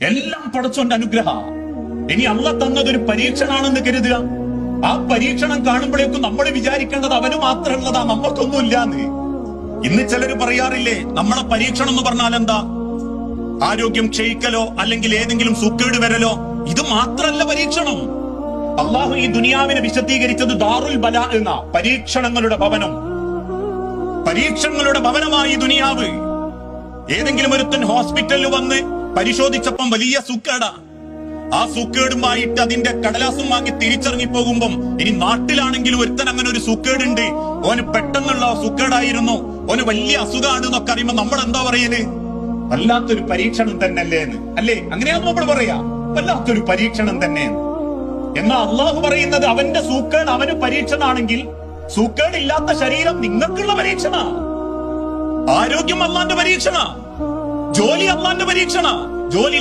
എല്ലാം പടച്ചോന്റെ അനുഗ്രഹ. ഇനി അള്ള തന്നതൊരു പരീക്ഷണാണെന്ന് കരുതുക. ആ പരീക്ഷണം കാണുമ്പോഴേക്കും നമ്മൾ വിചാരിക്കേണ്ടത് അവന് മാത്രമുള്ളതാ, നമ്മൾക്കൊന്നുമില്ലാന്ന്. ഇന്ന് ചിലര് പറയാറില്ലേ, നമ്മളെ പരീക്ഷണം എന്ന് പറഞ്ഞാൽ എന്താ? ആരോഗ്യം ക്ഷയിക്കലോ അല്ലെങ്കിൽ ഏതെങ്കിലും സുക്കേട് വരലോ. ഇത് മാത്രല്ല പരീക്ഷണം. അള്ളാഹു ഈ ദുനിയാവിനെ വിശദീകരിച്ചത് ദാറുൽ ബലാ എന്ന പരീക്ഷണങ്ങളുടെ ഭവനം. പരീക്ഷണങ്ങളുടെ ഭവനമായി ദുനിയാവ്. ഏതെങ്കിലും ഒരുത്തൻ ഹോസ്പിറ്റലിൽ വന്ന് പരിശോധിച്ചപ്പം വലിയ സുക്കേടാ. ആ സുക്കേടുമായിട്ട് അതിന്റെ കടലാസും വാങ്ങി തിരിച്ചിറങ്ങി പോകുമ്പം ഇനി നാട്ടിലാണെങ്കിലും ഒരുത്തൻ അങ്ങനെ ഒരു സുക്കേടുണ്ട്, ഓന് പെട്ടെന്നുള്ള സുക്കേടായിരുന്നു, ഓന് വലിയ അസുഖമാണ് എന്നൊക്കെ അറിയുമ്പോ നമ്മൾ എന്താ പറയല്? വല്ലാത്തൊരു പരീക്ഷണം തന്നെയല്ലേ എന്ന്, അല്ലേ? അങ്ങനെയാന്ന് നമ്മൾ പറയാ, വല്ലാത്തൊരു പരീക്ഷണം തന്നെ. എന്നാ അള്ളാഹു പറയുന്നത് അവന്റെ സൂക്കേട് അവന് പരീക്ഷണാണെങ്കിൽ സൂക്കേടില്ലാത്ത ശരീരം നിങ്ങൾക്കുള്ള പരീക്ഷണ. ആരോഗ്യം അള്ളാന്റെ പരീക്ഷണ, ജോലി അള്ളാന്റെ പരീക്ഷണ. ജോലി